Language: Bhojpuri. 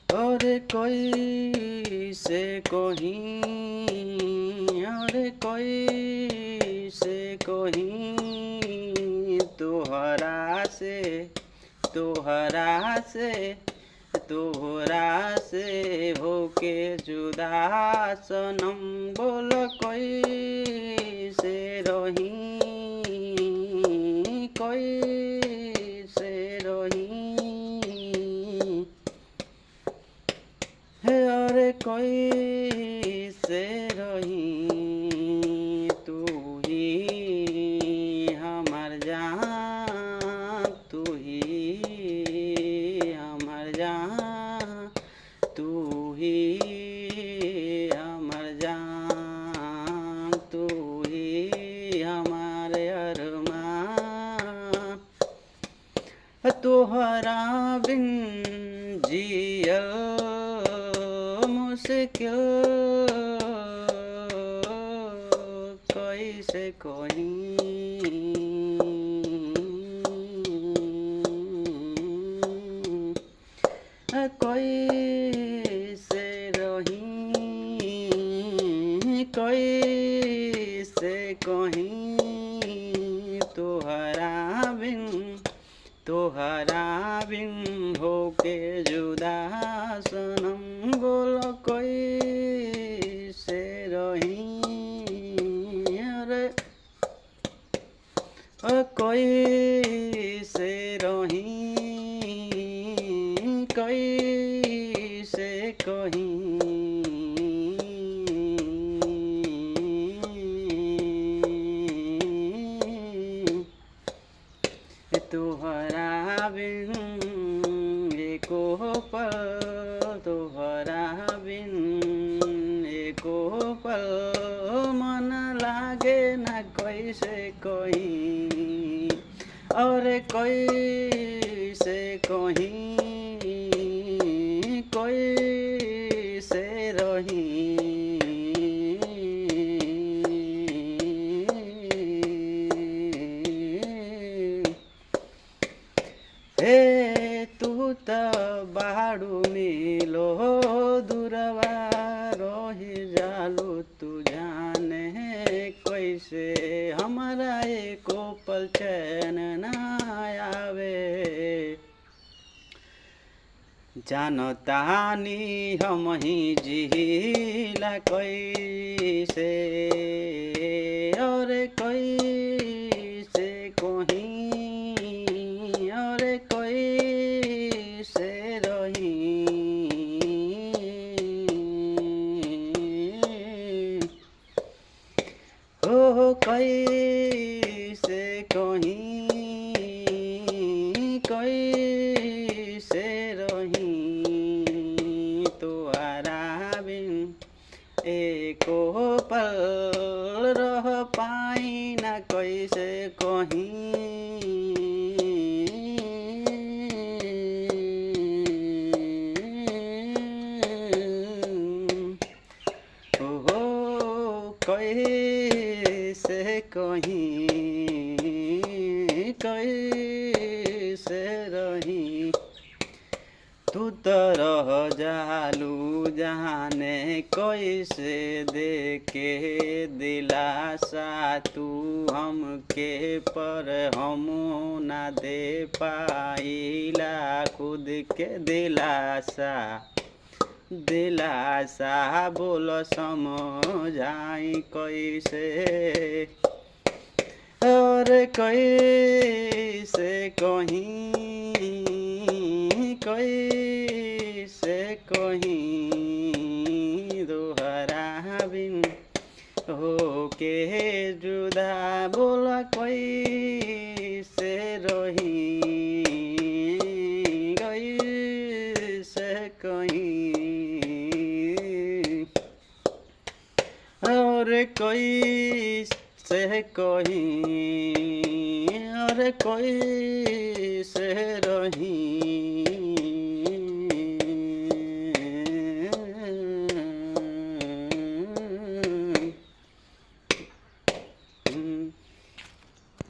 और कोई से कहीं, और कोई से कहीं, तोहरा से, तोहरा से, तोहरा से होके जुदा सनम। बोल कोई से रही, कोई से रही है, और कोई से रही। तू ही हमर जान, तू ही हमर जान, तू ही हमर जान, तू ही हमार अरमान। तोहरा बिन जियल मुश्किल, कैसे कहीं, कैसे रही, कैसे कहीं, तोहरा बिन, तोहरा बिन होके जुदा सनम। बोल कोई से रही, अरे कोई से रही, कोई से कहीं। तोहरा बिन एको पल, तोहरा बिन एको पल मन लागे न कैसे कहीं, और कोई से कहीं, कोई से रही। हे तू त बाडू मिलो दूरवा रही जालू, तू जाने कैसे हमारा एको पल चैन न आवे। जानतानी हम ही जिला कैसे, और कैसे कहीं, और कैसे रही। हो कैसे कहीं, कैसे रही। तोहरा बिन एको पल रह पाई न कैसे कहीं। ओहो कैसे कहीं, कैसे रही। तू त रह जालू जाने कैसे देके दिलासा तू हमके, पर हम ना दे पाइला खुद के दिलासा। दिलासा बोल समझाई कैसे, और कैसे कहीं, कैसे कहीं। तोहरा बिन होके जुदा बोल कैसे रही, कैसे कहीं, और कैसे कहीं, और कैसे रही।